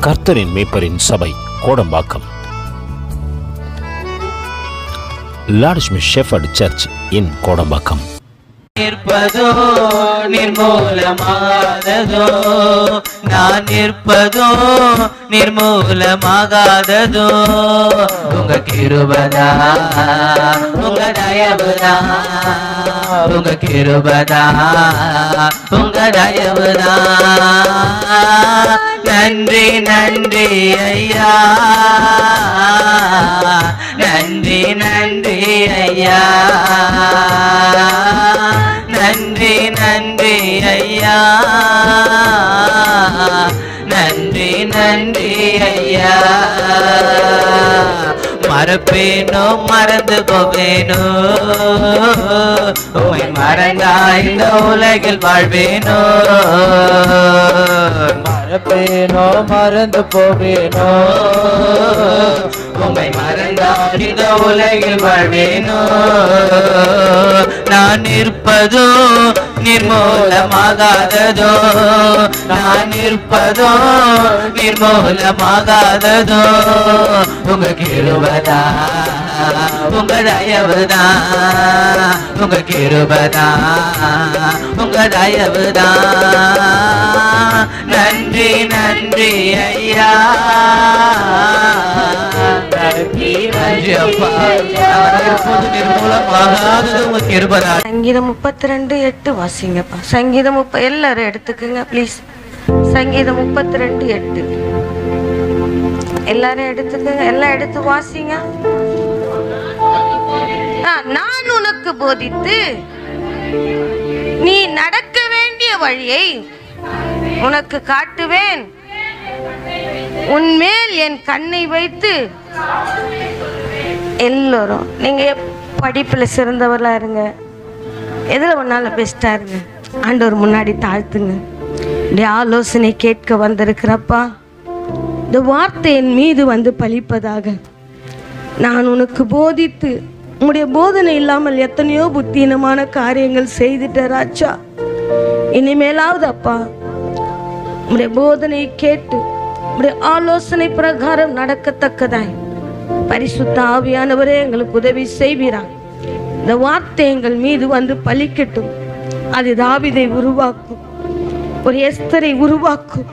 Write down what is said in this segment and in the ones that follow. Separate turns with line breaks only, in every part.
கர்த்தரின் மேய்ப்பரின் சபை Kodambakkam. லார்ட்ஸ்மி shepherd search இன் கோடம்பாக்கம்.
நிற்பதோ நிர்மூலமாகாததோ, நான் நிற்பதோ நிர்மூலமாகாததோ, உங்க கிருபதா உங்க தயவுதா, உங்க கிருபதா உங்க தயவுதா. நன்றி நன்றி ஐயா, நன்றி நன்றி ஐயா, நன்றி நன்றி ஐயா, நன்றி நன்றி ஐயா. மறப்பேனோ மறந்து போவேனோ, உம்மை மறந்தா இந்த உலகில் வாழ்வேனோ. மறப்பேனோ மறந்து போவேனோ, உம்மை மறந்தா இந்த உலகில் வாழ்வேனோ. நான் நிற்பதோ நிர்மூலமாகாததோ, நான் நிற்பதோ நிர்மூலமாகாததோ, உங்க கிருபதா உங்க தயவுதா, உங்க கிருபதா உங்க தயவுதா. நன்றி நன்றி ஐயா, நன்றி நன்றி அப்பா. நிர்மூலமாகாதது உங்க கிருபதா.
சங்கீதம் 32:8 வாசிங்கப்பா. சங்கீதம் எல்லாரும் எடுத்துக்குங்க ப்ளீஸ். சங்கீதம் 32:8 எல்லாரும் எடுத்துக்குங்க, எல்லாம் எடுத்து வாசிங்க. நான் உனக்கு போதித்து நீ நடக்க வேண்டிய வழியை உனக்கு காட்டுவேன், உன்மேல் என் கண்ணை வைத்து. எல்லோரும் நீங்க படிப்புல சிறந்தவர்களா இருங்க, எதில் ஒன்னால பெஸ்டா இருங்க. ஆண்டவர் முன்னாடி தாழ்த்துங்க. இந்த ஆலோசனை கேட்க வந்திருக்கிறப்பா, இந்த வார்த்தை என் மீது வந்து பலிப்பதாக. நான் உனக்கு போதித்து, உம்முடைய போதனை இல்லாமல் எத்தனையோ புத்தீனமான காரியங்கள் செய்துட்ட ராஜா. இனிமேலாவது அப்பா உம்முடைய போதனையை கேட்டு உம்முடைய ஆலோசனை பிரகாரம் நடக்கத்தக்கதாய் பரிசுத்த ஆவியானவரே எங்களுக்கு உதவி செய்வீராக. இந்த வார்த்தை எங்கள் மீது வந்து பலிக்கட்டும். அது தாவீதை உருவாக்கும், ஒரு எஸ்தரை உருவாக்கும்,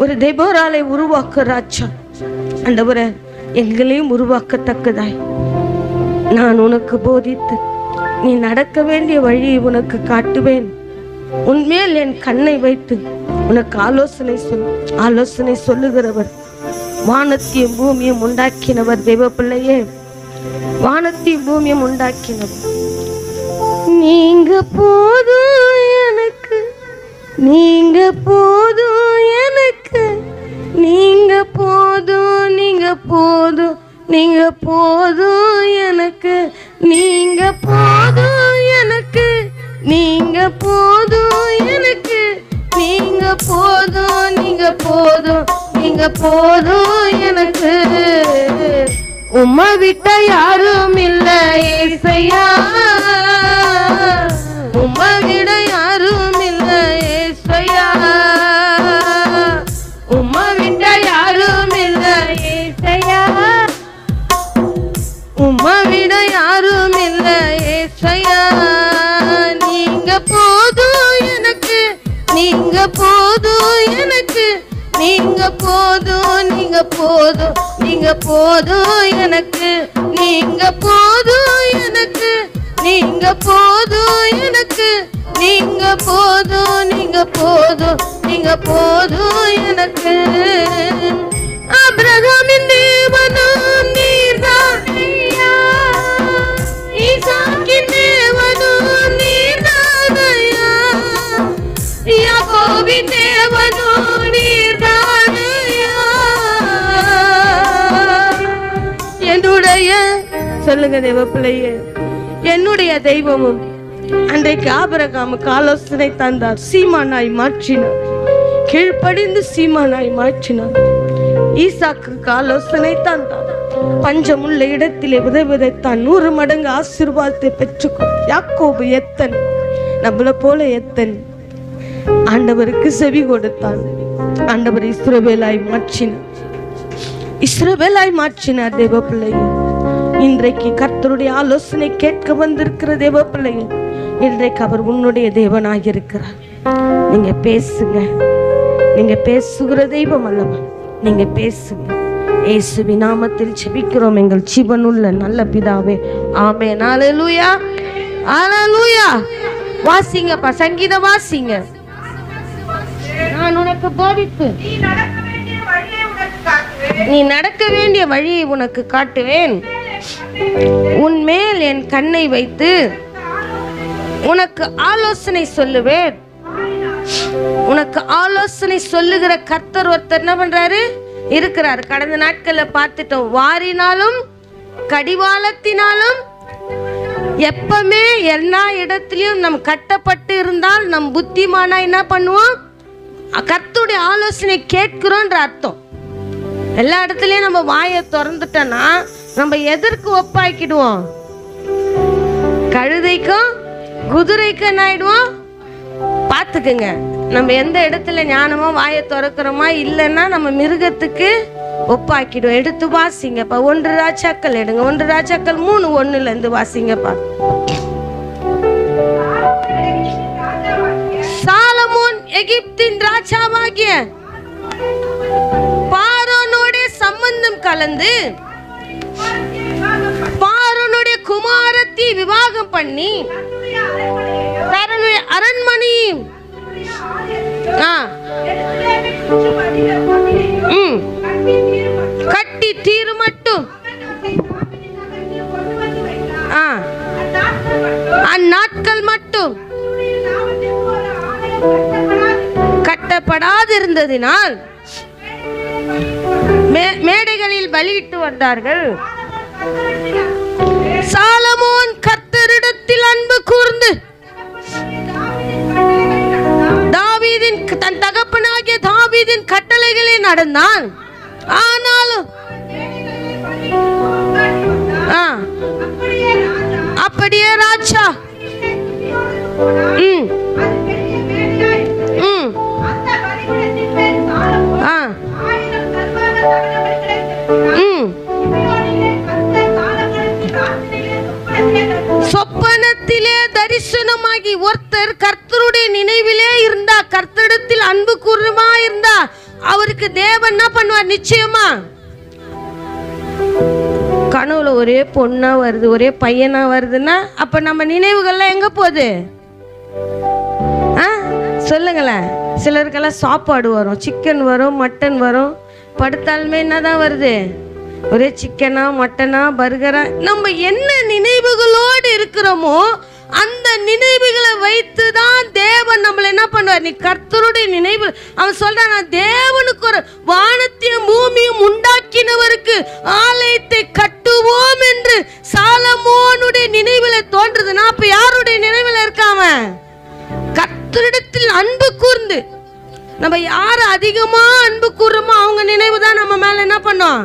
ஒரு தெபோராலை உருவாக்கும் ராஜா. ஆண்டவரே எங்களையும் உருவாக்கத்தக்கதாய் நான் உனக்கு போதித்து நீ நடக்க வேண்டிய வழியை உனக்கு காட்டுவேன், உன்மேல் என் கண்ணை வைத்து உனக்கு ஆலோசனை சொல்லுகிறவர், வானத்தையும் பூமியும் உண்டாக்கினவர், தேவ பிள்ளையே வானத்தையும் பூமியும் உண்டாக்கினவர். நீங்க போதும் எனக்கு, நீங்க போதும் எனக்கு, நீங்க போதும், நீங்க போதும், நீங்க போதும் எனக்கு, நீங்க போதும் எனக்கு, நீங்க போதும் எனக்கு, நீங்க போதும், நீங்க போதும், நீங்க போதும் எனக்கு. உம்மை விட்ட யாரும் இல்லை ஏசையா, உம்மை விட யாரும் இல்லை ஏசையா, உம்மை விட்ட யாரும் இல்லை ஏசையா, உம்மை விட யாரும் இல்லை ஏசையா. நீங்க போதும் எனக்கு, நீங்க போதும் எனக்கு, நீங்க போதும், நீங்க போதும், நீங்க போதும் எனக்கு, நீங்க போதும் எனக்கு, நீங்க போதும் எனக்கு, நீங்க போதும், நீங்க போதும், நீங்க போதும் எனக்கு. ஆபிரகாமின் தேவனும் நீர்தான் ஐயா, ஈசாக்கின் தேவனும் நீர்தான் ஐயா, யாக்கோபின் தேவனும் நீர்தான் ஐயா. என்னுடைய சொல்லுங்க தேவ பிள்ளையே, என்னுடைய தெய்வமும் அன்றைக்கு ஆபிரகாமுக்கு ஆலோசனை தந்தார், சீமானாய் மாற்றினார், கீழ்ப்படிந்து சீமானாய் மாற்றினார். ஈசாக்குக்கு ஆலோசனை தந்தார், பஞ்சமுள்ள இடத்திலே விதைத்தான், 100 மடங்கு ஆசீர்வாதத்தை பெற்றுக்கொள். யாக்கோபு எத்தன், நம்மளை போல எத்தன் ஆண்டவருக்கு செவி கொடுத்தான்.
ஆண்டவர் இஸ்ரவேலாய் மாற்றினார் தேவ பிள்ளைகள். இன்றைக்கு கர்த்தருடைய ஆலோசனை கேட்க வந்திருக்கிற தேவ பிள்ளைகள், இன்றைக்கு அவர் உன்னுடைய தேவனாக இருக்கிறார். நீங்க பேசுங்க. நீங்க பேசுகிற தெய்வம் அல்லவா? நீங்க பேசுங்க. இயேசுவின் நாமத்தில் ஜெபிக்கிறோம் எங்கள் ஜீவனுள்ள நல்ல பிதாவே, ஆமென். ஹல்லேலூயா, ஹல்லேலூயா. வாசிங்கப்பா, சங்கீதம் வாசிங்க. நான் உனக்கு போதித்து நீ நடக்க வேண்டிய வழியை உனக்கு காட்டுவேன். உன் மேல் என் கண்ணை வைத்து உனக்கு ஆலோசனை சொல்லுவேன். உனக்கு ஆலோசனை சொல்லுகிற கர்த்தர் ஒருத்தர் என்ன பண்றாரு? இருக்கிறார். கடந்த நாட்கள்ல பார்த்துட்டோம். வாரினாலும் கடிவாளத்தினாலும் எப்பவுமே எல்லா இடத்திலையும் நம் கட்டப்பட்டு இருந்தால் நம் புத்திமானா என்ன பண்ணுவோம்? கர்த்தருடைய ஆலோசனை கேட்கிறோன்ற அர்த்தம். எல்லா இடத்துலயும் நம்ம வாயை திறந்துட்டோம்னா நம்ம எதற்கு ஒப்பாக்கிடுவோம்? கழுதைக்கும் குதிரைக்கும் என்ன ஆயிடுவோம்? பார்த்துக்குங்க. நம்ம எந்த இடத்துல ஞானமா வாயை திறக்கிறோமா, இல்லைன்னா நம்ம மிருகத்துக்கு ஒப்பாக்கிடுவோம். எடுத்து வாசிங்கப்பா. 1 ராஜாக்கள் எடுங்க. 1 ராஜாக்கள் 3:1 வாசிங்கப்பா. சாலமோன் எகிப்தின் ராஜாவாகிய பார்வோனோட சம்பந்தம் கலந்து பார்வோனுடைய குமாரத்தை விவாகம் பண்ணி தன்னுடைய அரண்மனையும் கட்டி தீரு மட்டும் அந்நாட்கள் மட்டும் கட்டப்படாதிருந்ததினால் மேடைகளில் பலியிட்டு வந்தார்கள். சாலமோன் கர்த்தரிடத்தில் அன்பு கூர்ந்து தாவீதின் தன் தகப்பனாகிய தாவீதின் கட்டளைகளை நடந்தான். ஆனாலும் அப்படியே ராஜா சொப்பனத்திலே தரிசனமாகி ஒருத்தர் கர்த்தருடைய நினைவிலே இருந்தா, கர்த்தரிடத்தில் அன்பு கூர்மா இருந்தா, அவருக்கு தேவன் என்ன பண்ணுவார்? நிச்சயமா கனவுல ஒரே பொண்ணா வருது, ஒரே பையனா வருதுன்னா அப்ப நம்ம நினைவுகள்லாம் எங்க போகுது? சொல்லுங்களேன். சிலருக்கெல்லாம் சாப்பாடு வரும், சிக்கன் வரும், மட்டன் வரும். படுத்தாலுமே என்னதான் வருது? ஒரே சிக்கனா மட்டனா பர்கரா. நம்ம என்ன நினைவுகளோடு இருக்கிறோமோ அந்த நினைவுகளை வைத்து தான் தேவன் நம்மளை என்ன பண்ணுவார்? நீ கர்த்தருடைய நினைவு. அவன் சொல்றான், நான் தேவனுக்கு ஒரு வானத்தையும் பூமியும் உண்டாக்கினவருக்கு ஆலயத்தை கட்டுவோம் என்று சாலமோனுடைய நினைவுல தோன்றுதுன்னா அப்ப யாருடைய நினைவுல இருக்காம? கர்த்தரிடத்தில் அன்பு கூர்ந்து. நம்ம யார அதிகமா அன்பு கூறுறோமோ அவங்க நினைவு தான் நம்ம மேல என்ன பண்ணோம்?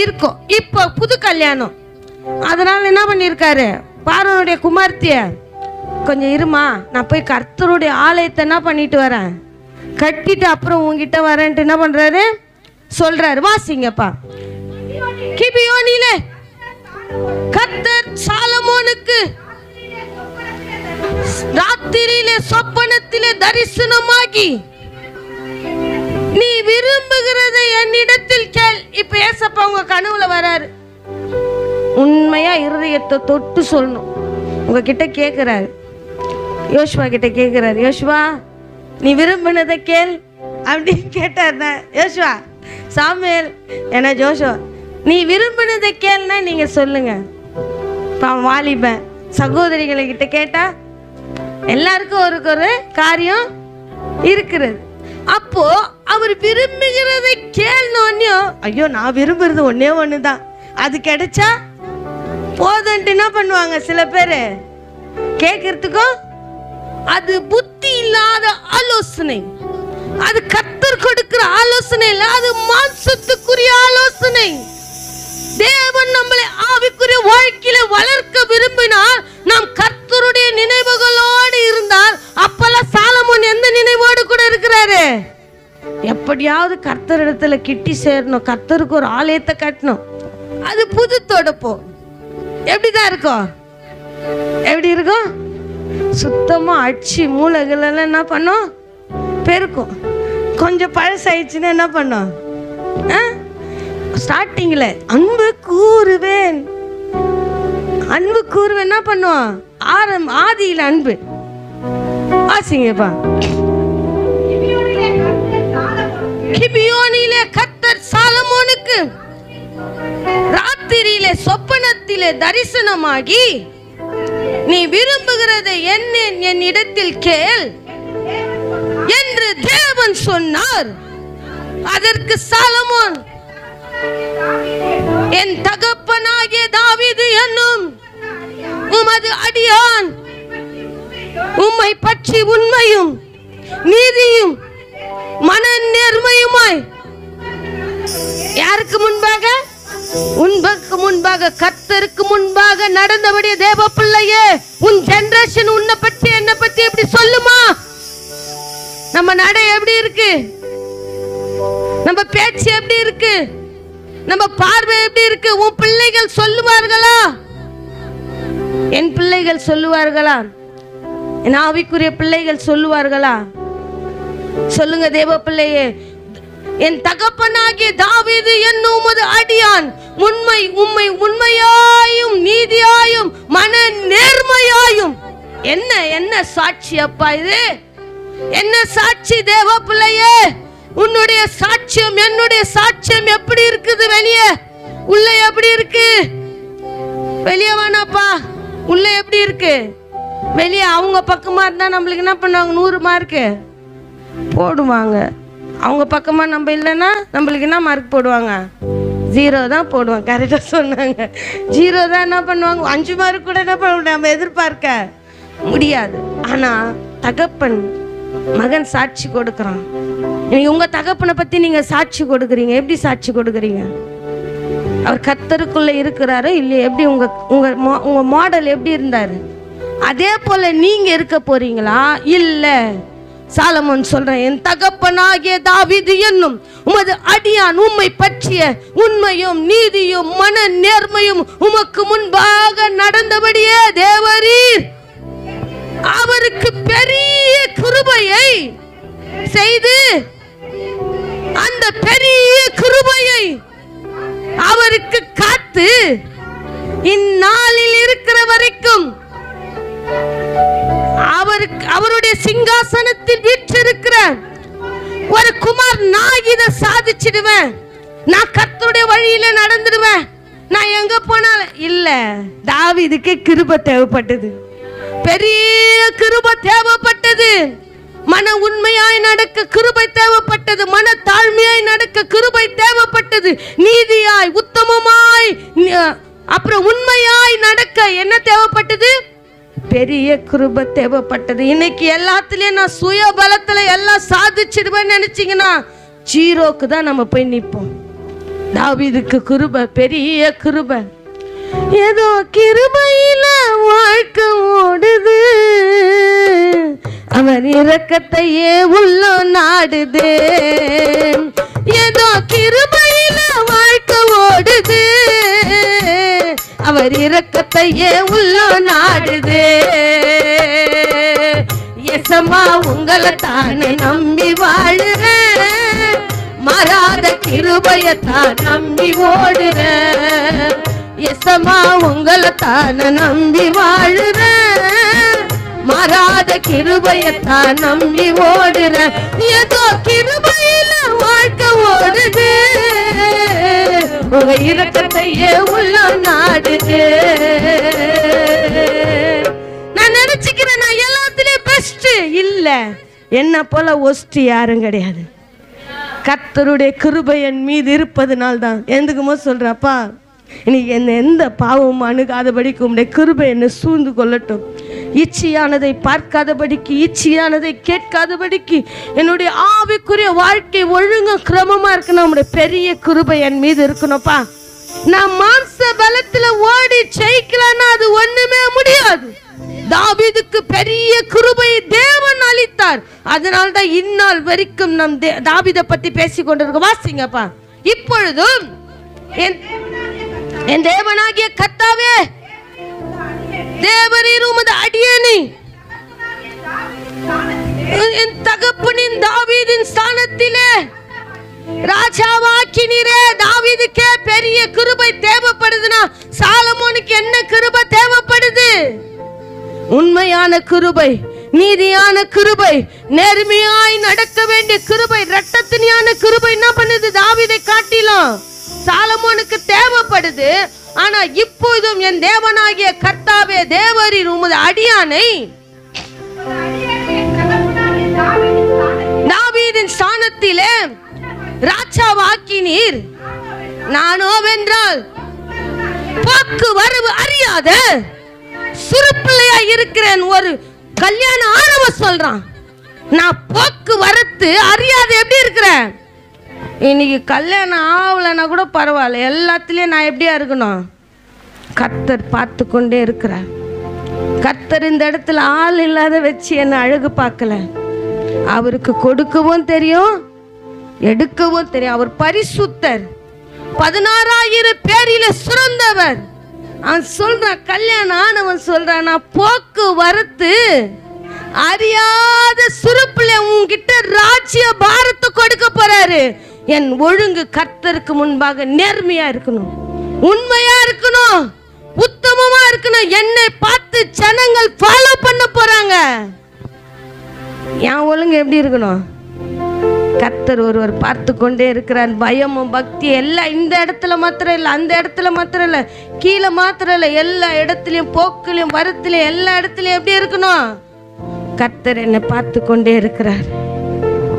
இருக்கும். இப்போ புது கல்யாணம், அதனால என்ன பண்ணிருக்காரு? பார்வோனுடைய குமார்த்திய, கொஞ்சம் இருமா, நான் போய் கர்த்தருடைய ஆலயத்தை என்ன பண்ணிட்டு வரேன், கட்டிட்டு அப்புறம் உங்ககிட்ட வரேன்ட்டு என்ன பண்றாரு? சொல்றாரு. வாசிங்கப்பா. கிபியோனிலே கர்த்தர் சாலமோனுக்கு ராத்திரியிலே சொப்பனத்திலே தரிசனமாகி, நீ விரும்புகிறதை என்னிடத்தில் கேள். இப்ப ஏசப்பா உங்க கனவுல வராரு. உண்மையா இருதயத்தை தொட்டு சொல்லணும். உங்ககிட்ட கேட்கிறாரு, யோசுவா கிட்ட கேட்கிறாரு, யோசுவா நீ விரும்பினதை கேள் அப்படின்னு கேட்டார். யோசுவா சாமுவேல் என்ன ஜோஷுவா நீ விரும்பினதை கேள்னா நீங்க சொல்லுங்க. வாலிபன் சகோதரிகளை கிட்ட கேட்டா எல்லாருக்கும் ஒரு காரியம் இருக்கிறது. அப்போ அவர் விரும்புகிறதை கேள்னோன்னியோ, ஐயோ நான் விரும்புறது ஒன்னே ஒண்ணுதான், அது கிடைச்சா போதுன்ட்டு என்ன பண்ணுவாங்க சில பேரு? கேட்கறதுக்கும் அது புத்தி இல்லாத ஆலோசனை. அது கர்த்தர் கொடுக்கிற ஆலோசனை இல்ல, அது மாம்சத்துக்குரிய ஆலோசனை. தேவன் நம்மளை ஆவிக்குரிய வாழ்க்கையில வளர்க்க விரும்பினால் நாம் கர்த்தருடைய நினைவுகளோடு இருந்தால், அப்பெல்லாம் சாலமோன் எந்த நினைவோடு கூட இருக்கிறாரு? எப்படியாவது கர்த்தரிடத்துல கிட்டி சேரணும், கர்த்தருக்கு ஒரு ஆலயத்தை கட்டணும். அது புது தொடப்போ எப்படிதான் இருக்கும்? எப்படி இருக்கும்? சுத்தமா அடிச்சு மூளைகள் எல்லாம் என்ன பண்ணும்? பெருக்கும். கொஞ்சம் பழசாயிடுச்சுன்னா என்ன பண்ணும்? ஸ்டார்டிங்ல அன்பு கூறுவேன், அன்பு கூறுவேன் என்ன பண்ணுவோம்? ஆதியில அன்பு வாசிங்கப்பா. கிபியோனிலே கர்த்தர் சாலமோனுக்கு ராத்திரியிலே சொப்பனத்திலே தரிசனமாகி, நீ விரும்புகிறதை என் இடத்தில் கேள் என்று தேவன் சொன்னார். அதற்கு சாலமோன், என் தகப்பனாகிய தாவீது என்னும் உமது அடியான் உம்மை பற்றி உண்மையும் நீதியும் மன நேர்மையுமாய் யாருக்கு முன்பாக? உன்பக்கு முன்பாக, கர்த்தருக்கு முன்பாக நடந்தபடியே தேவ பிள்ளையே, உன் ஜெனரேஷன் உன்னை பற்றி என்னை பற்றி எப்படி சொல்லுமா? நம்ம நடை எப்படி இருக்கு? நம்ம பேச்சு எப்படி இருக்கு? நம்ம பார்வை எப்படி இருக்கு? உன் பிள்ளைகள் சொல்லுவார்களா? என் பிள்ளைகள் சொல்லுவார்களா? என் ஆவிக்குரிய பிள்ளைகள் சொல்லுவார்களா? சொல்லுங்க தேவ பிள்ளையே. என் தகப்பனாகிய தாவீது என்னும் உமது அடியான் உம்மை உண்மையாயும் நீதியாயும் மன நேர்மையாயும். என்ன சாட்சி அப்பா இது? என்ன சாட்சி தேவ பிள்ளையே? உன்னுடைய சாட்சியம் என்னுடைய சாட்சியம் எப்படி இருக்குது? வெளியே உள்ள எப்படி இருக்கு? வெளியே வேணாப்பா, உள்ள எப்படி இருக்கு? வெளியே அவங்க பக்கமா இருந்தா நம்மளுக்கு என்ன பண்ணுவாங்க? 100 மார்க்கு போடுவாங்க. அவங்க பக்கமா நம்ம இல்லைன்னா நம்மளுக்கு என்ன மார்க் போடுவாங்க? 0 தான் போடுவாங்க. கரெக்டாக சொன்னாங்க. 0 தான் என்ன பண்ணுவாங்க? 5 மார்க் கூட என்ன பண்ண நம்ம எதிர்பார்க்க முடியாது. ஆனா தகப்பன் மகன் சாட்சி கொடுக்குறான். இன்னைக்கு உங்க தகப்பனை பத்தி நீங்க சாட்சி கொடுக்குறீங்க. எப்படி சாட்சி கொடுக்குறீங்க? அவர் கர்த்தருக்குள்ள இருக்கிறாரோ இல்லையா? எப்படி உங்க மாடல் எப்படி இருந்தாரு? அதே போல நீங்க இருக்க போறீங்களா? இல்ல. சாலமோன் சொல்றேன், என் தகப்பனாகிய தாவீது என்னும் உமது அடியான் உம்மை பற்றிய உண்மையும் நீதியும் மன நேர்மையும் உமக்கு முன்பாக நடந்தபடியே தேவரீர் அவருக்கு பெரிய கிருபையை செய்து, அந்த பெரிய கிருபையை அவருக்கு காத்து இந்நாளில் இருக்கிற வரைக்கும் அவருடைய சிங்காசனத்தில் வீற்றிருக்கிற ஒரு குமார், நான் இதை சாதிச்சிடுவேன், நான் கர்த்தருடைய வழியில நடந்துடுவேன், நான் எங்க போனாலும் இல்ல. தாவீதுக்கு கிருபை தேவைப்பட்டது, பெரிய கிருபை தேவைப்பட்டது. மன உண்மையாய் நடக்க கிருபை தேவைப்பட்டது, மன தாழ்மையாய் நடக்க கிருபை தேவைப்பட்டது, நீதியாய் உத்தமமாய் அப்புறம் உண்மையாய் நடக்க என்ன தேவைப்பட்டது? பெரிய கிருபை தேவைப்பட்டது. இன்னைக்கு எல்லாத்துலயும் நான் சுய பலத்துல எல்லாம் சாதிச்சிடுவேன்னு நினைச்சீங்கன்னா 0க்கு தான் நம்ம போய் நிற்போம். தாவீதுக்கு கிருபை, பெரிய கிருபை. ஏதோ கிருபையில வாழ்க்கை ஓடுது, அவர் இரக்கத்தையே உள்ள நாடுது. ஏதோ கிருபையில வாழ்க்கை ஓடுது, அவர் இரக்கத்தையே உள்ள நாடுது. எசமா உங்களை தானே நம்பி வாழுறேன், மாறாத கிருபையத்தான் நம்பி ஓடுறேன். எசமா உங்களை தானே நம்பி வாழுறேன், மாறாத கிருபையத்தான் நம்பி ஓடுறேன். ஏதோ கிருபையில வாழ்க்கை ஓடுது, உங்க இரக்கத்தையே உள்ள நாடுது. நான் நினைச்சுக்கிறேன் நான் எல்லாத்துலயும் பெஸ்ட் இல்ல, என்ன போல ஒஸ்ட் யாரும் கிடையாது. கர்த்தருடைய கிருபை என் மீது இருப்பதனால் தான். எதுக்குமோ சொல்றப்பா, இன்னைக்கு என்ன எந்த பாவமும் அணுகாதபடிக்கு உம்முடைய கிருபை என்னை சூழ்ந்து கொள்ளட்டும். இச்சையானதை பார்க்காதபடிக்கு, இச்சையானதை கேட்காதபடிக்கு என்னுடைய ஆவிக்குரிய வாழ்க்கை ஒழுங்கு கிரமமா இருக்கணும். நம்முடைய பெரிய கிருபை என் மீது இருக்கணும்ப்பா. நான் மாம்ச பலத்துல ஓடி ஜெயிக்கலன்னா அது ஒண்ணுமே முடியாது. தாவீதுக்கு பெரிய கிருபை தேவன் அளித்தார். அதனால்தான் இந்நாள் வரைக்கும் நம் தாவீதை பத்தி பேசிக் கொண்டிருக்க. வாசிங்கப்பா. இப்பொழுதும் என் தேவனாகிய கர்த்தாவே, தேவரீர் உமது அடியேனை என் தகப்பனின் தாவீதின் ஸ்தானத்திலே ராஜாவாக்கினீரே. தாவீதுக்கே பெரிய கிருபை தேவைப்படுதுன்னா சாலமோனுக்கு என்ன கிருபை தேவைப்படுது? உண்மையான கிருபை, நீதியான கிருபை, நேர்மையாய் நடக்க வேண்டிய கிருபை, இரட்டத்தினியான கிருபை என்ன பண்ணுது? தாவீதை காட்டிலும் சாலமோனுக்கு தேவைப்படுது. ஆனா இப்போதும் என் தேவனாகிய கர்த்தாவே, தேவரீர் உமது அடியானை தாவீதின் ஸ்தானத்திலே ராஜாவாக்கினீர். நானோ வென்றால் போக்கு வரவு அறியாத சிறுபிள்ளையா இருக்கிறேன். ஒரு கல்யாண ஆணவ சொல்றான், நான் போக்கு வரத்து அறியாத எப்படி இருக்கிறேன்? இன்னைக்கு கல்யாணம் ஆகலைன்னா கூட பரவாயில்ல, எல்லாத்துலேயும் நான் எப்படியா இருக்கணும்? கர்த்தர் பார்த்து கொண்டே இருக்கிறார். கர்த்தர் இந்த இடத்துல ஆள் இல்லாத வச்சு என்னை அழகு பார்க்கல. அவருக்கு கொடுக்கவும் தெரியும், எடுக்கவும் தெரியும். அவர் பரிசுத்தர், 16,000 பேரில சிறந்தவர். அவன் சொல்றான், கல்யாணம் ஆனவன் சொல்றான், நான் போக்கு வரத்து அறியாத சிறுப்பிள்ளை உன்கிட்ட ராஜ்ய பாரத்தை கொடுக்க போறாரு. என் ஒழுங்கு கர்த்தருக்கு முன்பாக நேர்மையா இருக்கணும், உண்மையா இருக்கணும், உத்தமமா இருக்கணும். என்னை பார்த்து ஜனங்கள் ஃபாலோ பண்ண போறாங்க. என் ஒழுங்கு எப்படி இருக்கணும்? கர்த்தர் ஒருவர் பார்த்து கொண்டே இருக்கிறார். பயமும் பக்தி எல்லாம் இந்த இடத்துல மாத்திரம் இல்லை, அந்த இடத்துல மாத்திரம் இல்லை, கீழே மாத்திரம் இல்லை, எல்லா இடத்துலையும் போக்குலையும் வரத்துலையும் எல்லா இடத்துலையும் எப்படி இருக்கணும்? கர்த்தர் என்னை பார்த்து கொண்டே இருக்கிறார்.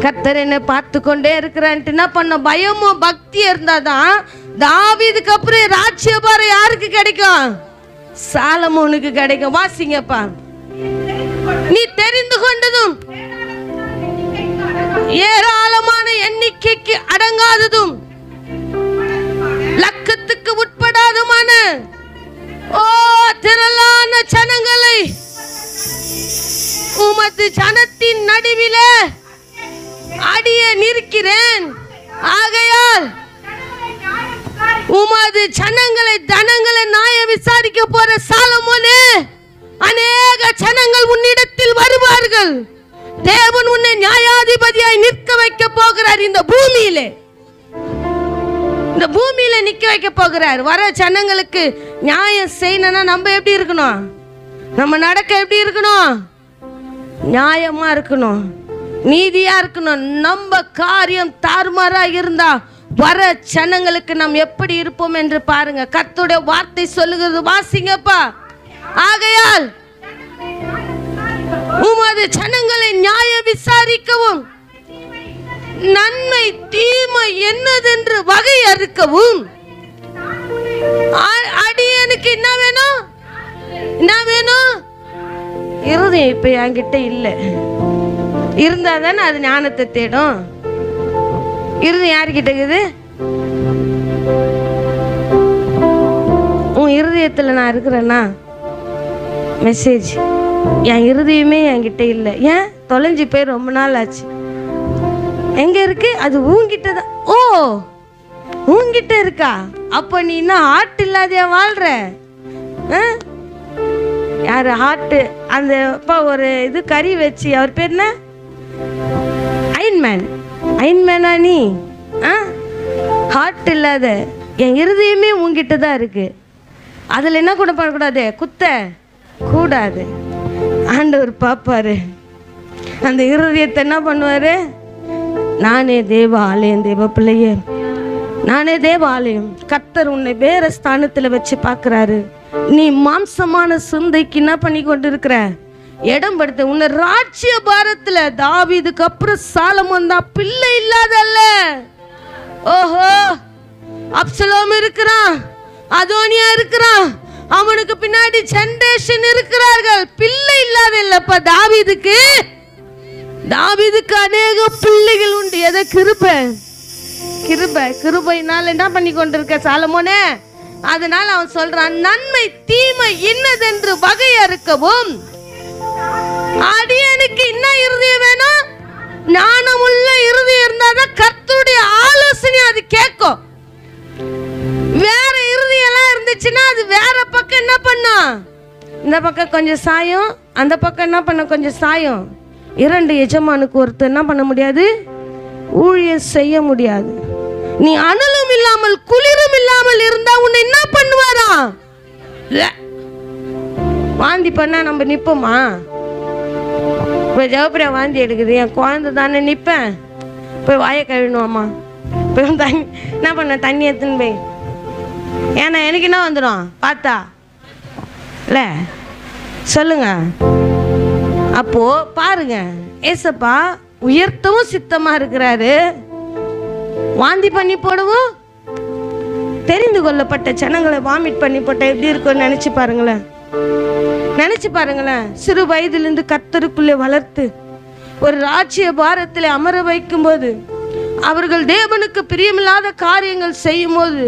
கர்த்தர் என்னை பார்த்து கொண்டே இருக்கிறான்ட்டு என்ன பண்ண? பயமும் பக்தி இருந்தாதான் தாவீதுக்கு அப்புறம் ராஜ்யபாரம் யாருக்கு கிடைக்கும்? சாலமோனுக்கு கிடைக்கும். வாசிங்கப்பா. நீ தெரிந்து கொண்டதும் ஏராளமான எண்ணிக்கைக்கு அடங்காததும் லக்கத்துக்கு உட்படாதமான திரளான ஜனங்களை உமது ஜனத்தின் நடுவிலே அடியே நிற்கிறேன். ஆகையால் உமது ஜனங்களை தனங்களை நாய விசாரிக்க போற சாலமோனே, அநேக ஜனங்கள் உன்னிடத்தில் வருவார்கள். தேவன் உன்னை நியாயாதிபதியாய் நிற்க வைக்க போகிறார். இந்த பூமியிலே நிக்க வைக்க போகிறார். வர ஜனங்களுக்கு நியாயம் செய்யணும்னா நம்ம எப்படி இருக்கணும்? நம்ம நடக்க எப்படி இருக்கணும்? நியாயமா இருக்கணும், நீதியா இருக்கணும். நம்ம காரியம் தாறுமாறா இருந்தா வர ஜனங்களுக்கு நாம் எப்படி இருப்போம் என்று பாருங்க. கர்த்தருடைய வார்த்தை சொல்லுகிறது. வாசிங்கப்பா. ஆகையால் உமது ஜனங்களை நியாய விசாரிக்கவும் நன்மை தீமை என்னதென்று வகை அறிக்கவும் அடியனுக்கு என்ன வேணும்? என்ன வேணும்? இருதயம் இப்ப என்கிட்ட இல்லை. இருந்தா தானே அது ஞானத்தை தேடும். இருதயம் யாருக்கிட்ட இருக்குது? உன் இருதயத்தில் நான் இருக்கிறேன்னா மெசேஜ். என் இருதயமே என்கிட்ட இல்லை. ஏன் தொலைஞ்சி போய் ரொம்ப நாள் ஆச்சு. எங்க இருக்கு? அது உன்கிட்ட தான். ஓ, உன்கிட்ட இருக்கா? அப்ப நீ இன்னும் ஹார்ட் இல்லாதையா வாழ்ற? யாரு ஹார்ட்? அந்த ஒரு இது கறி வச்சு, அவர் பேர் என்ன? அயன்மேன். அயன்மேனா நீ? ஹார்ட் இல்லாத என் இருதயமே உன்கிட்ட தான் இருக்கு. அதில் என்ன கூட பண்ணக்கூடாது? குத்த கூடாது. ஆண்டவர் பார்ப்பாரு. அந்த இருதயத்தை என்ன பண்ணுவாரு? நானே தேவ ஆலயம், தேவ பிள்ளையே, நானே தேவ ஆலயம். கர்த்தர் உன்னை வேற ஸ்தானத்தில் வச்சு பார்க்குறாரு. நீ மாம்சமான சிந்தைக்கு என்ன பண்ணி கொண்டு இருக்கிற? இடம் படுத்த. உன்னை ராஜ்ய பாரத்துல தாவீதுக்கு அப்புறம் சாலமோன் தான். பிள்ளை இல்லாதல்ல. ஓஹோ, அப்சலோம் இருக்கிறான், அதோனியா இருக்கிறான், அவனுக்கு பின்னாடி ஜெனரேஷன் இருக்கிறார்கள். பிள்ளை இல்லாத இல்லப்பா தாவீதுக்கு. தாவீதுக்கு அநேக பிள்ளைகள் உண்டு. எதை? கிருபை. கிருபை. கிருபையினால என்ன பண்ணி கொண்டிருக்க சாலமோனே? அதனால அவன் சொல்றான், நன்மை தீமை இன்னதென்று வகை அறுக்கவும் அடியனுக்கு என்ன இருதயம் வேணும்? ஞானமுள்ள இருதயம் இருந்தாதான் கர்த்தருடைய ஆலோசனை அது கேட்கும். வேற இருதயம்லாம் இருந்துச்சுன்னா அது வேற பக்கம் என்ன பண்ணும்? இந்த பக்கம் கொஞ்சம் சாயம், அந்த பக்கம் என்ன பண்ண கொஞ்சம் சாயம். இரண்டு எஜமானுக்கு ஒருத்தர் என்ன பண்ண முடியாது? ஊழியம் செய்ய முடியாது. நீ அனலும் இல்லாமல் குளிரும் இல்லாமல் இருந்தா உன்னை என்ன பண்ணுவாரா? வாந்தி பண்ணா நம்ம நிப்போமா? இப்போ ஜவப்பிரியா வாந்தி எடுக்குது, என் குழந்தை தானே நிற்பேன். போய் வாயை கழுவிடுவோம்மா, போய் தண்ணி என்ன பண்ண தண்ணி எடுத்துன்னு போய். ஏன்னா எனக்கு என்ன வந்துடும் பார்த்தா இல்லை சொல்லுங்க. அப்போ பாருங்க, ஏசப்பா உயர்த்தவும் சித்தமா இருக்கிறாரு, வாந்தி பண்ணி போடவும். தெரிந்து கொள்ளப்பட்ட ஜனங்களை வாமிட் பண்ணி போட்ட எப்படி இருக்கும்னு நினைச்சு பாருங்களேன். நினைச்சு பாருங்களேன். சிறு வயதிலிருந்து கர்த்தருக்குள்ளே வளர்த்து ஒரு ராஜ்ய பாரத்தில் அமர வைக்கும் போது, அவர்கள் தேவனுக்கு பிரியமில்லாத காரியங்கள் செய்யும் போது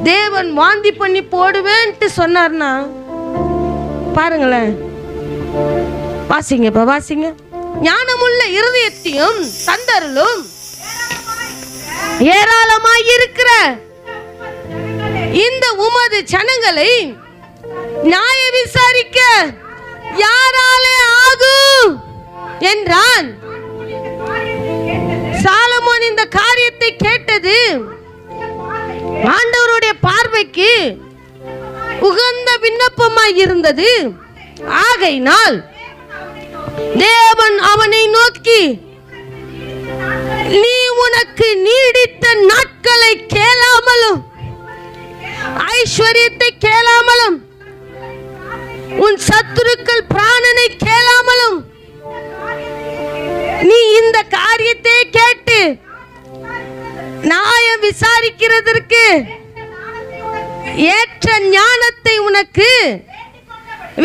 தேவன் வாந்தி பண்ணி போடுவேன்ட்டு சொன்னார்னா பாருங்களேன். வாசிங்க, இப்ப வாசிங்க. ஞானமுள்ள இருதயத்தையும் தந்தருளும் ஏராளமாய் இருக்கிற இந்த உமது ஜனங்களை நியாய விசாரிக்க யாராலே ஆகும் என்றான். சாலமோன் இந்த காரியத்தை கேட்டது ஆண்டவருடைய பார்வைக்கு உகந்த விண்ணப்பமாய் இருந்தது. ஆகையினால் தேவன் அவனை நோக்கி, நீ உனக்கு நீடித்த நாட்களை கேளாமலும் ஐஸ்வர்யத்தை கேளாமலும் உன் சத்துருக்கள் பிராணனை கேளாமலும் நீ இந்த காரியத்தை கேட்டு நியாயம் விசாரிக்கிறதற்கு ஏற்ற ஞானத்தை உனக்கு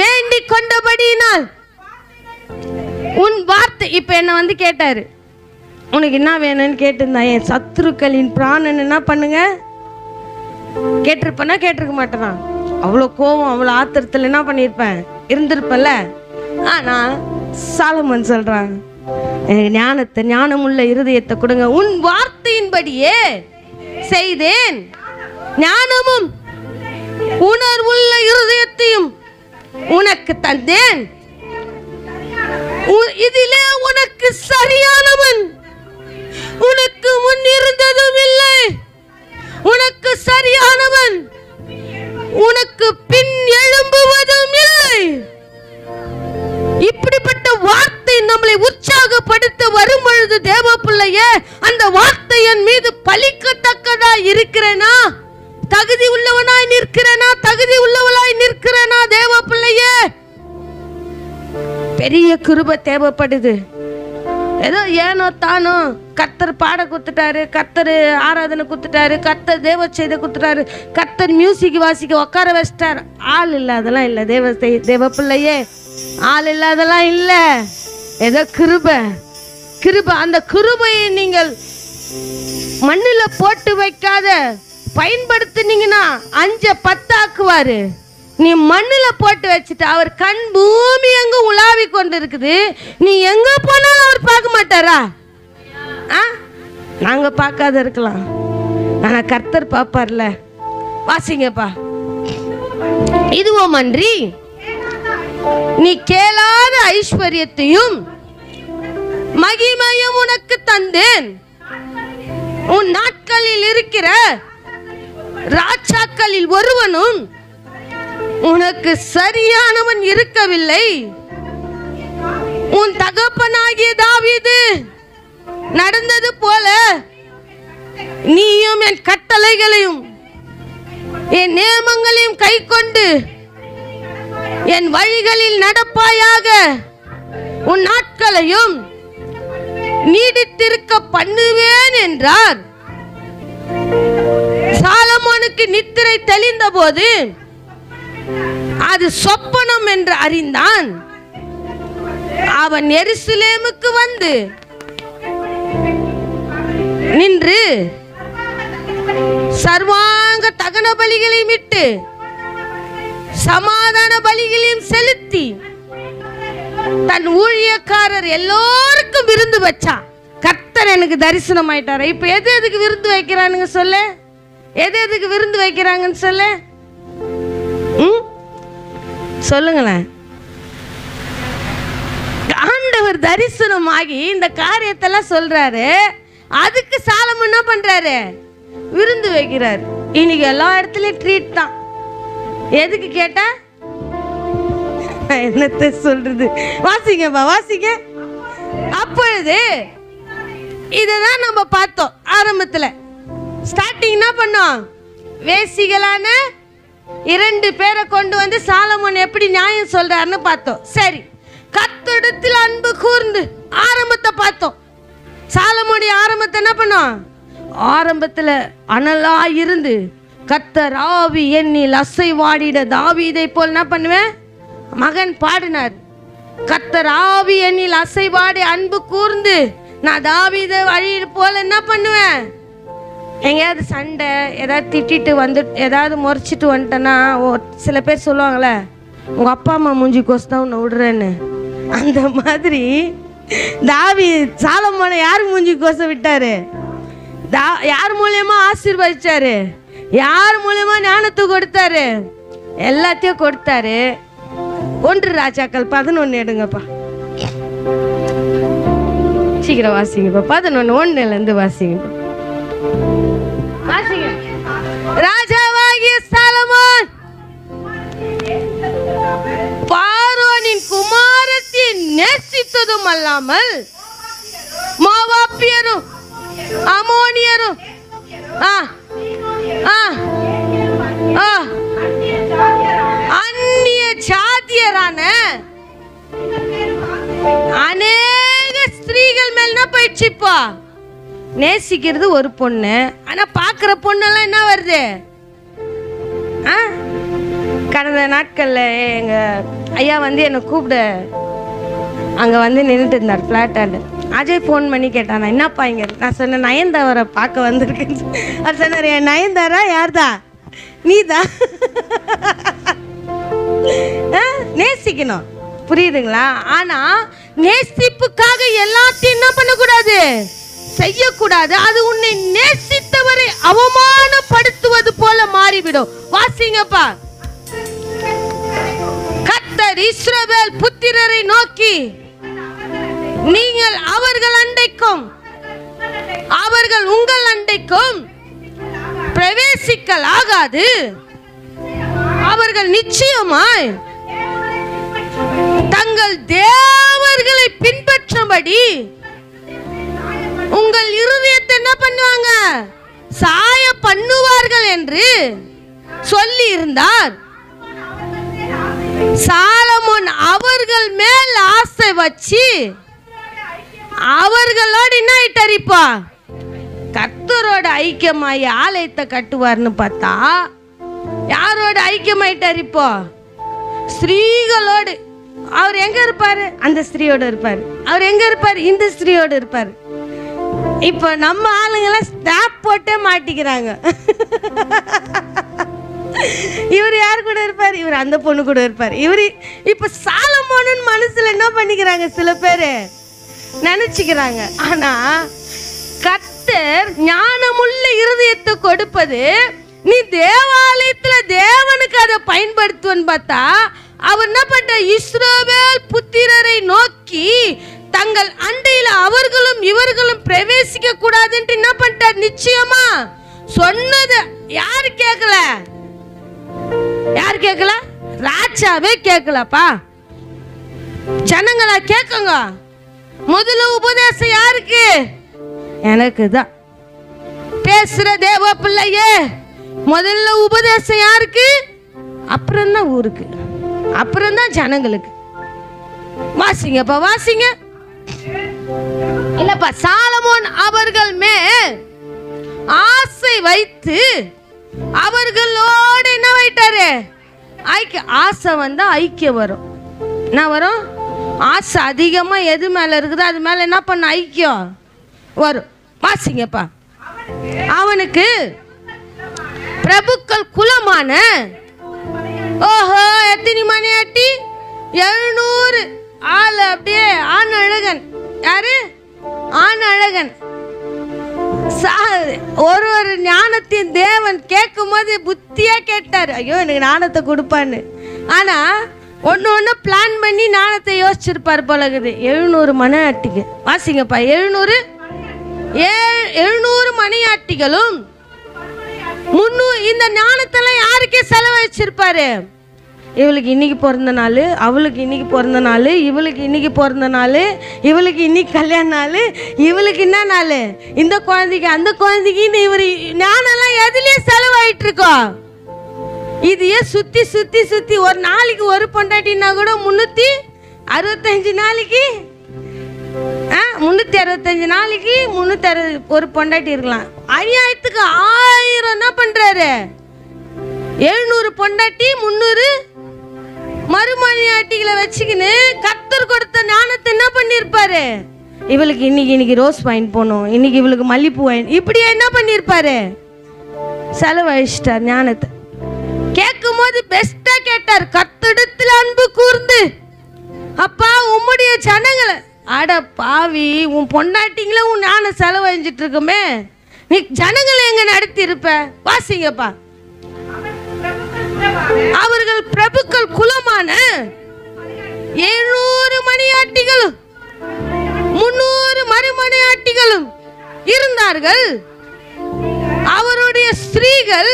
வேண்டிக் கொண்டபடியினால் உன் வார்த்தை. இப்ப என்ன வந்து கேட்டாரு, உனக்கு என்ன வேணும்னு கேட்டிருந்தா, என் சத்துருக்களின் பிராணன் என்ன பண்ணுங்க. கேட்டிருப்பேனா? கேட்டிருக்க மாட்டேனா? அவ்வளோ கோபம், அவ்வளோ ஆத்திரத்தில் என்ன பண்ணியிருப்பேன், இருந்திருப்பேன்ல. ஆனா சாலமோன் சொல்றான், எனக்கு ஞானத்தை, ஞானமுள்ள இருதயத்தை கொடுங்க. உன் வார்த்தையின்படியே செய்தேன், ஞானமும் உணர்வுள்ள இருதயத்தையும் உனக்கு தந்தேன். இதிலே உனக்கு சரியானவன் உனக்கு முன் இருந்ததும் இல்லை, உனக்கு சரியானவன் உனக்கு பின் எழும்புவதும் இல்லை. இப்படிப்பட்ட வார்த்தை நம்மளை உற்சாகப்படுத்த வரும் பொழுது, தேவ பிள்ளையே, அந்த வார்த்தையின் மீது பலிக்கத்தக்கதா இருக்கிறேனா? தகுதி உள்ளவனாய் நிற்கிறேனா? தகுதி உள்ளவளாய் நிற்கிறேனா? தேவ பிள்ளையே, பெரிய கிருபை தேவைப்படுது. ஏதோ ஏனோ தானோ கர்த்தர் பாட குத்துட்டாரு, கர்த்தர் ஆராதனை குத்துட்டாரு, கர்த்தர் தேவ செய்த குத்துட்டாரு, கர்த்தர் மியூசிக் வாசிக்க உட்கார வச்சிட்டார். ஆள் இல்லை, அதெல்லாம் இல்லை. தேவ பிள்ளையே, ஆள் இல்லாதெல்லாம் இல்லை. ஏதோ கிருபை, கிருபை. அந்த கிருபையை நீங்கள் மண்ணில் போட்டு வைக்காத பயன்படுத்தினீங்கன்னா 5-10 ஆக்குவாரு. நீ மண்ணில் போட்டு வச்சுட்டு அவர் கண் பூமி எங்க உலாவி கொண்டு இருக்குது, நீ எங்க போனாலும் அவர் பார்க்க மாட்டாரா? நாங்க பார்க்காத இருக்கலாம், ஆனா கர்த்தர் பார்ப்பார்ல. வாசிங்கப்பா. இதுவும் அன்றி நீ கேளாத ஐஸ்வர்யத்தையும் மகிமையும் உனக்கு தந்தேன். உன் நாட்களில் இருக்கிற ராஜாக்களில் ஒருவனும் உனக்கு சரியானவன் இருக்கவில்லை. உன் தகப்பனாகிய தாவீது நடந்தது போல நீயும் என் கட்டளைகளையும் என் நியமங்களையும் கைக்கொண்டு என் வழிகளில் நடப்பாயாக. உன் நாட்களையும் நீடித்திருக்க பண்ணுவேன் என்றார். சாலமோனுக்கு நித்திரை தெளிந்த போது அது சொப்பனம் என்று அறிந்தான். அவன் எருசலேமுக்கு வந்து நின்று சர்வாங்க தகன பலிகளையும் இட்டு சமாதான பலிகளையும் செலுத்தி தன் ஊழியக்காரர் எல்லோருக்கும் விருந்து வச்சான். கர்த்தர் எனக்கு தரிசனம் ஆயிட்டாரு. இப்ப எதுக்கு விருந்து வைக்கிறானுங்க சொல்லு? எதுக்கு விருந்து வைக்கிறாங்கன்னு சொல்லு. சொல்லுங்களேன். ஆண்டவர் தரிசனமாகி இந்த காரியத்தெல்லாம் சொல்றாரு. அதுக்கு சாலமோன் என்ன பண்றாரு? விருந்து வைக்கிறார். இன்னைக்கு எல்லா இடத்துலயும் ட்ரீட் தான். எதுக்கு கேட்டா என்னத்தை சொல்றது? வாசிங்கப்பா வாசிங்க. அப்பொழுது இததான் நம்ம பார்த்தோம். ஆரம்பத்துல ஸ்டார்டிங் என்ன பண்ணோம்? வேசிகளான 2 பேரை கொண்டு வந்து சாலமோன் எப்படி நியாயம் சொல்றாருன்னு பார்த்தோம். சரி, கர்த்தரிடத்தில் அன்பு கூர்ந்து ஆரம்பத்தை பார்த்தோம். சாலமோனுடைய ஆரம்பத்தை என்ன பண்ணோம்? ஆரம்பத்துல அனலா இருந்து கர்த்தர் ஆவி என்னில் அசைவாடிட தாவீதை போல் என்ன பண்ணுவேன்? மகன் பாடினார். கர்த்தர் ஆவி என்னில் அசைவாடி அன்பு கூர்ந்து நான் தாவீதை வழியில் போல என்ன பண்ணுவேன்? எங்கேயாவது சண்டை ஏதாவது திட்டிட்டு வந்து ஏதாவது முறைச்சிட்டு வந்துட்டேன்னா சில பேர் சொல்லுவாங்களே, உங்கள் அப்பா அம்மா மூஞ்சி கோசம் உன்னை விடுறேன்னு. அந்த மாதிரி சாலமோனை யார் மூஞ்சி கோசம் விட்டாரு? யார் மூலியமா ஆசீர்வதிச்சாரு? யார் மூலியமா ஞானத்தை கொடுத்தாரு? எல்லாத்தையும் கொடுத்தாரு. 1 ராஜாக்கள் 11 எடுங்கப்பா. சீக்கிரம் வாசிங்கப்பா. 11:1 வாசிங்கப்பா. வாசிங்க. ராஜாவாகிய சாலமோன் பார்வோனின் குமாரத்தை நேசித்ததும் அல்லாமல் மோவாபியரும் அமோனியரும் அந்நிய ஜாதியரான அநேக ஸ்திரீகள் மேல் என்ன போயிடுச்சுப்பா? நேசிக்கிறது ஒரு பொண்ணு, ஆனா பாக்குற பொண்ணெல்லாம் என்ன வருது? கடந்த நாட்கள்ல எங்க ஐயா வந்து என்னை கூப்பிட அங்க வந்து நின்றுட்டு இருந்தார் பிளாட்டாண்டு. அஜய் ஃபோன் பண்ணி கேட்டான், நான் என்னப்பா இங்க? நான் சொன்னேன் நயன்தாரை பார்க்க வந்திருக்கேன்னு. அவர் சொன்னார், என் நயன்தாரா யார்தா? நீதான். நேசிக்கணும், புரியுதுங்களா? ஆனா நேசிப்புக்காக எல்லாத்தையும் என்ன பண்ணக்கூடாது? செய்யக்கூடாது. அது உன்னை நேசித்தவரை அவமானப்படுத்துவது போல மாறிவிடும். வாசிங்கப்பா. கர்த்தர் இஸ்ரவேல் புத்திரரை நோக்கி, நீங்கள் அவர்கள் அண்டைக்கும் அவர்கள் உங்கள் அண்டைக்கும் பிரவேசிக்கலாகாது. அவர்கள் நிச்சயமாய் தங்கள் தேவர்களை பின்பற்றும்படி உங்கள் இருதயத்தை என்ன பண்ணுவாங்க? சாய பண்ணுவார்கள் என்று சொல்லி இருந்தார். சாலமோன் அவர்கள் மேல் ஆசை வச்சு அவர்களோடு என்ன ஆயிட்டாரிப்பா? கர்த்தரோட ஐக்கியமாயி ஆலயத்தை கட்டுவார்னு பார்த்தா யாரோட ஐக்கியமாயிட்டார்? இப்போ ஸ்திரீகளோடு. அவர் எங்க இருப்பாரு? அந்த ஸ்திரீயோடு இருப்பாரு. அவர் எங்க இருப்பாரு? இந்த ஸ்திரீயோடு இருப்பாரு. இப்போ நம்ம ஆளுங்கெல்லாம் ஸ்டாப் போட்டே மாட்டிக்கிறாங்க. இவர் யார் கூட இருப்பார்? இவர் அந்த பொண்ணு கூட இருப்பார். இவர் இப்ப சாலமோனு மனசுல என்ன பண்ணிக்கிறாங்க? சில பேரு நினைச்சுக்கிறாங்க. ஆனா கர்த்தர் ஞானமுள்ள இருதயத்தை கொடுப்பது. நீ தேவாலயத்துல தேவனுக்கு அதை பயன்படுத்துவன்னு பார்த்தா அவர் என்ன பண்ற? இஸ்ரவேல் புத்திரரை நோக்கி தங்கள் அண்டையில அவர்களும் இவர்களும் பிரவேசிக்க கூடாதுன்னு என்ன பண்ணிட்டார்? நிச்சயமா சொன்னது யாரு கேட்கல? யாரு கேட்கல? ராஜாவே கேட்கலப்பா. ஜனங்களா கேட்குங்க. முதல்ல உபதேசம் யாருக்கு? எனக்கு தான். பேசுற தேவ பிள்ளையே, முதல்ல உபதேசம் யாருக்கு? அப்புறம் தான் ஊருக்கு, அப்புறம் தான் ஜனங்களுக்கு. வாசிங்கப்பா வாசிங்க. இல்லப்பா, சாலமோன் அவர்கள் மேல் ஆசை வைத்து அவர்களோடு என்ன வைட்டாரு? ஆசை வந்தா ஐக்கியம் வரும். என்ன வரும்? ஆசை அதிகமா எது மேல இருக்குதோ அது மேல என்ன பண்ண? ஐக்கியம் வரும். வாசிங்கப்பா. அவனுக்கு பிரபுக்கள் குலமான, ஓஹோ, எத்தனை மணி ஆட்டி? 700 ஆள் அப்படியே ஆண் அழகன். யாரு? ஆண் அழகன். ஒரு ஞானத்தின் தேவன் கேட்கும் போது புத்தியா கேட்டார், ஐயோ எனக்கு ஞானத்தை கொடுப்பான்னு. ஆனா ஒன்று பிளான் பண்ணி ஞானத்தை யோசிச்சிருப்பார் போலகுது. 700 மணியாட்டிகள் வாசிங்கப்பா. 700 மணியாட்டிகளும் 300. இந்த ஞானத்தெல்லாம் யாருக்கே செலவழிச்சிருப்பாரு? இவளுக்கு இன்னைக்கு பிறந்த நாள், அவளுக்கு இன்னைக்கு பிறந்த நாள், இவளுக்கு இன்னைக்கு பிறந்த நாள், இவளுக்கு இன்னைக்கு கல்யாண நாள், இவளுக்கு என்ன நாள், இந்த குழந்தைக்கு அந்த குழந்தைக்குன்னு இவர் ஞானம்லாம் எதுலேயே செலவாயிட்டு இருக்கோம். இதையே சுற்றி சுற்றி சுற்றி ஒரு நாளைக்கு ஒரு பொண்டாட்டின்னா கூட 365 நாளைக்கு 365 நாளைக்கு 360 ஒரு பொண்டாட்டி இருக்கலாம். அநியாயத்துக்கு 1000 என்ன பண்றாரு? 700 பொண்டாட்டி 300 மறுமணியாட்டிகளை வச்சுக்கின்னு கர்த்தர் கொடுத்த ஞானத்தை என்ன பண்ணியிருப்பாரு? இவளுக்கு இன்னைக்கு ரோஸ் வாங்கிட்டு போகணும், இன்னைக்கு இவளுக்கு மல்லிப்பூ வாங்கி, இப்படியே என்ன பண்ணியிருப்பாரு? செலவழிச்சிட்டார் ஞானத்தை. கேட்கும் போது பெஸ்டா கேட்டார், கர்த்தரிடத்தில் அன்பு கூர்ந்து, அப்பா உம்முடைய ஜனங்களை, அட பாவி உன் பொண்டாட்டிங்கள உன் ஞானம் செலவழிஞ்சிட்டு இருக்குமே, நீ ஜனங்களை எங்க நடத்தி இருப்ப? வாசிங்கப்பா. அவர்கள் பிரபுக்கள் குலமான 700 மணியாட்டிகளும் 300 மறுமணியாட்டிகளும் இருந்தார்கள். அவருடைய ஸ்திரீகள்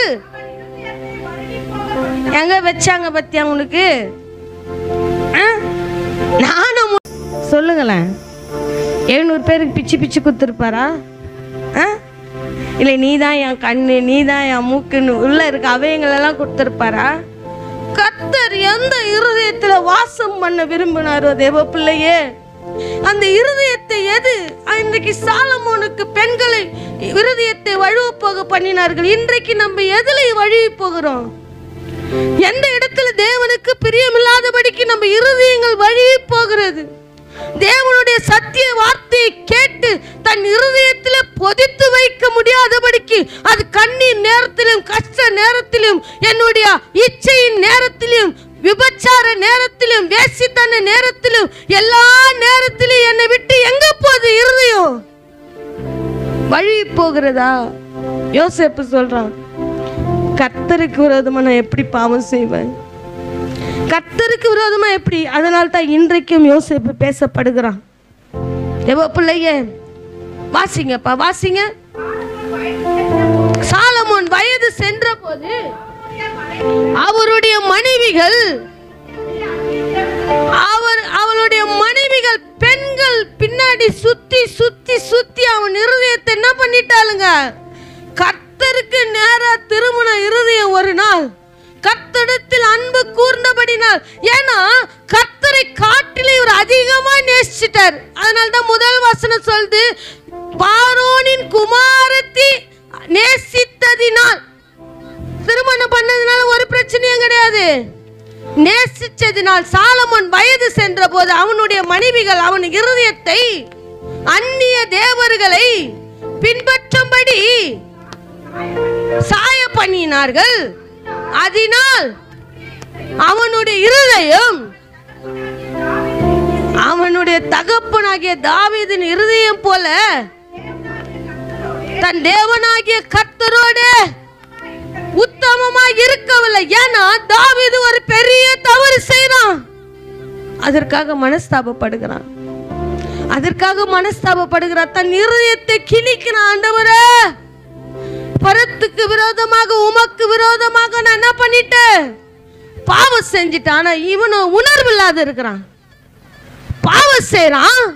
எங்க வச்சாங்க பத்தியா உனக்கு? நானும் சொல்லுங்களேன். 700 பேருக்கு பிச்சு பிச்சு கொடுத்துருப்பாரா? இல்லை நீதான் என் கண்ணு, நீதான் என் மூக்குன்னு உள்ள இருக்க அவையங்களெல்லாம் கொடுத்துருப்பாரா? கர்த்தர் எந்த இருதயத்துல வாசம் பண்ண விரும்பினாரோ தேவ பிள்ளையே, அந்த இருதயத்தை எது இன்றைக்கு சாலமோனுக்கு பெண்களை இருதயத்தை வழுவ போக பண்ணினார்கள். இன்றைக்கு நம்ம எதுல வழுவி போகிறோம்? எந்த இடத்துல தேவனுக்கு பிரியமில்லாதபடிக்கு நம்ம இருதயங்கள் வழுவி போகிறது? தேவனுடைய சத்திய வார்த்தையை கேட்டு தன் இருதயத்தில் பொதித்து வைக்க முடியாதபடிக்கு, அது கண்ணீர் நேரத்திலும் கஷ்ட நேரத்திலும் என்னுடைய இச்சையின் நேரத்திலும் விபச்சார நேரத்திலும் வேசித்தன நேரத்திலும் எல்லா நேரத்திலும் என்னை விட்டு எங்க போகுது இருதயம்? வழி போகிறதா? யோசேப்பு சொல்றான், கர்த்தருக்கு விரோதமா நான் எப்படி பாவம் செய்வேன்? கர்த்தருக்கு விரோதமா எப்படி? அதனால தான் இன்றைக்கும் யோசேப்பு பேசப்படுகிறான். எவ்வளோ பிள்ளைங்க வாசிங்கப்பா, வாசிங்க. சாலமோன் வயது சென்ற போது அவருடைய மனைவிகள் அவளுடைய மனைவிகள் பெண்கள் பின்னாடி சுத்தி சுத்தி சுத்தி அவன் இருதயத்தை என்ன பண்ணிட்டாளுங்க? கர்த்தருக்கு நேரா திருமண இருதயம் ஒரு நாள் கர்த்தரிடத்தில் அன்பு கூர்ந்தபடினால், ஏன்னா கர்த்தரை காட்டிலே இவர் அதிகமா நேசிச்சிட்டார். அதனால தான் முதல் வசனம் சொல்லுது, பார்வோனின் குமாரத்தி நேசித்ததினால். திருமணம் பண்ணதுனால ஒரு பிரச்சனையும் கிடையாது, நேசிச்சதினால். சாலமோன் வயது சென்ற போது அவனுடைய மனைவிகள் அவன் இருதயத்தை அந்நிய தேவர்களை பின்பற்றும்படி சாய பண்ணினார்கள். அதனால் அவனுடைய இருதயம் அவனுடைய தகப்பனாகிய தாவீதின் இருதயம் போல தன் தேவனாகிய கர்த்தரோடு உத்தமமாக இருக்கவில்லை. ஏன்னா தாவீது ஒரு பெரிய தவறு செய்றான், அதற்காக மனஸ்தாபப்படுகிறான். தன் இருதயத்தை கிழிக்கிறான். ஆண்டவரே, பரத்துக்கு விரோதமாக உமக்கு விரோதமாக நான் என்ன பண்ணிட்டேன்? பாவம் செஞ்சிட்டான். ஆனா இவனும் உணர்வு இல்லாத இருக்கிறான், பாவம் செய்றான்,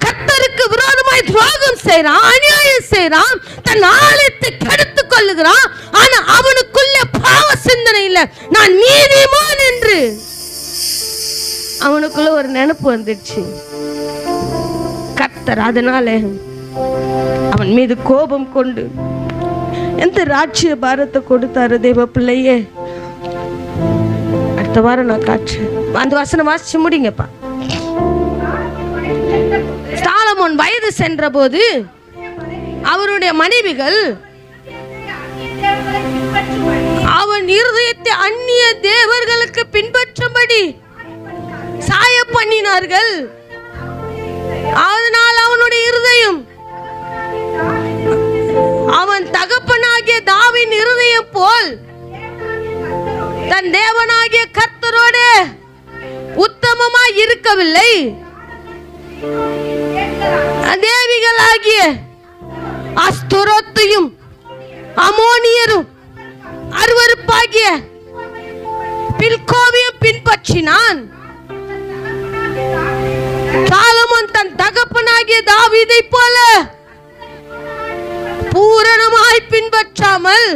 கர்த்தருக்கு விரோதமாய் துரோகம் செய்றான், அநியாயம் செய்றான், தன் ஆலயத்தை கெடுத்துக் கொள்ளுகிறான். ஆனா அவனுக்குள்ள பாவ சிந்தனை இல்லை. நான் நீதிமான் என்று அவனுக்குள்ள ஒரு நினைப்பு வந்துடுச்சு. கர்த்தர் அதனால அவன் மீது கோபம் கொண்டு எந்த ராஜ்ய பாரத்தை கொடுத்தாரு தேவ பிள்ளையே. அடுத்த வாரம் நான் காட்டுறேன். அந்த வசனம் வாசிச்சு முடிங்கப்பா. சாலமோன் வயது சென்ற போது அவருடைய மனைவிகள் அவன் இருதயத்தை அந்நிய தேவர்களுக்கு பின்பற்றும்படி சாய பண்ணினார்கள். அதனால் அவனுடைய இருதயம் அவன் தகப்பனாகிய தாவீதின் இருதயம் போல் தன் தேவனாகிய கர்த்தரோடு உத்தமமாய் இருக்கவில்லை. தேவிகளாகிய அஸ்தரோத்தையும் அமோனியரும் அருவருப்பாகிய பில்கோவையும் பின்பற்றினான். சாலமோன் தன் தகப்பனாகிய தாவீதை போல பூரணமாய் பின்பற்றாமல்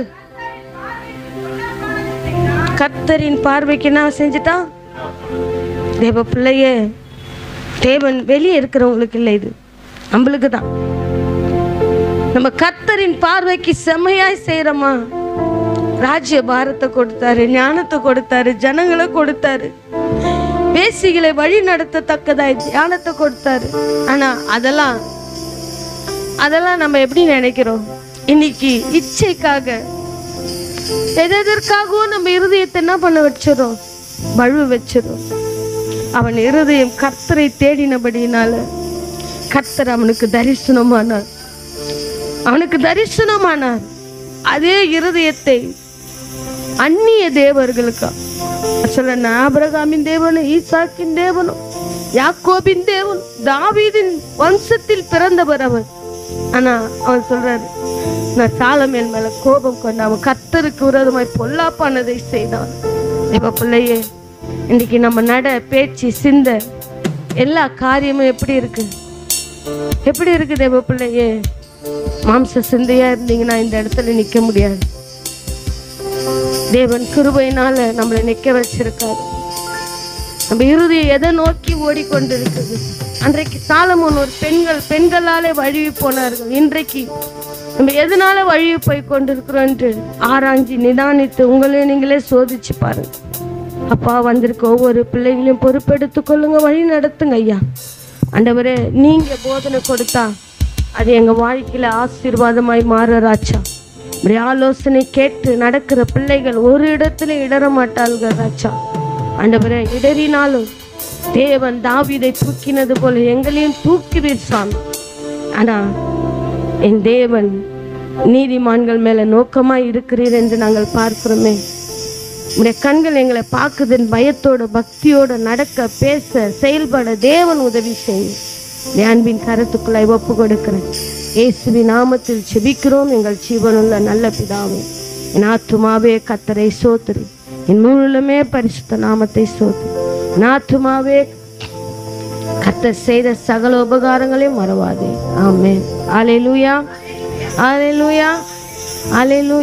கர்த்தரின் பார்வைக்கு என்ன செஞ்சுட்டான்? தேவ பிள்ளையே, தேவன் வெளியே இருக்கிறவங்களுக்கு இல்லை, இது நம்மளுக்கு தான். நம்ம கர்த்தரின் பார்வைக்கு செம்மையாய் செய்யறோமா? ராஜ்ய பாரத்தை கொடுத்தாரு, ஞானத்தை கொடுத்தாரு, ஜனங்களை கொடுத்தாரு, வேசிகளை வழி நடத்தத்தக்கதாய் ஞானத்தை கொடுத்தாரு. ஆனா அதெல்லாம் நம்ம எப்படி நினைக்கிறோம்? இன்னைக்கு இச்சைக்காக எதற்காகவும் நம்ம இருதயத்தை என்ன பண்ண வச்சிடும்? வழுவ வச்சிடும். அவன் இருதயம் கர்த்தரை தேடினபடினால கர்த்தர் அவனுக்கு தரிசனமானார். அதே இருதயத்தை அந்நிய தேவர்களுக்கா சொல்ல, ஆபிரகாமின் தேவனும் ஈசாக்கின் தேவனும் யாக்கோபின் தேவனும் தாவீதின் வம்சத்தில் பிறந்தவர் அவர். ஆனா அவன் சொல்றாரு, நான் சாலமேன் மேல கோபம் கொண்டு அவன் கர்த்தருக்கு விரோதமாய் பொல்லாப்பானதை செய்தான். இப்ப பிள்ளையே, இன்னைக்கு நம்ம நட பேச்சு சிந்த எல்லா காரியமும் எப்படி இருக்கு? தேவ பிள்ளையே, மாம்ச சிந்தையா இருந்தீங்கன்னா இந்த இடத்துல நிக்க முடியாது. தேவன் கிருபையினால நம்மளை நிக்க வச்சிருக்காரு. நம்ம இருதயம் எதை நோக்கி ஓடிக்கொண்டு இருக்குது? அன்றைக்கு சாலமோன் ஒரு பெண்களாலே வழுவி போனார்கள். இன்றைக்கு நம்ம எதனால வழுவி போய் கொண்டிருக்கிறோம் என்று ஆராய்ச்சி நிதானித்து உங்களே நீங்களே சோதிச்சு பாருங்க. அப்பா, வந்திருக்க ஒவ்வொரு பிள்ளைகளையும் பொறுப்பெடுத்துக் கொள்ளுங்க, வழி நடத்துங்க ஐயா. ஆண்டவரே, நீங்க போதனை கொடுத்தா அது எங்க வாழ்க்கையில ஆசீர்வாதமாய் மாறாச்சா. இப்படி ஆலோசனை கேட்டு நடக்கிற பிள்ளைகள் ஒரு இடத்துல இடற மாட்டார்கள் ராஜா. ஆண்டவரே, இடறினாலும் தேவன் தாவீதை தூக்கினது போல எங்களையும் தூக்குவீர் சாமி. ஆனா என் தேவன் நீதிமான்கள் மேல நோக்கமாய் இருக்கிறீர் என்று நாங்கள் பார்க்கிறோமே. உடைய கண்கள் எங்களை பார்க்குதுன்னு பயத்தோட பக்தியோட நடக்க, பேச, செயல்பட தேவன் உதவி செய்யும். அன்பின் கருத்துக்குள்ளாய் ஒப்பு கொடுக்கிறேன். இயேசுவின் நாமத்தில் செபிக்கிறோம் எங்கள் ஜீவனுள்ள நல்ல பிதாவே. என் ஆத்துமாவே கர்த்தரை ஸ்தோத்திரி, என் முழுமே பரிசுத்த நாமத்தை ஸ்தோத்திரி. என் ஆத்துமாவே கர்த்தர் செய்த சகல உபகாரங்களையும் மறவாதே. ஆமென். அல்லேலூயா, அல்லேலூயா, அல்லேலூயா.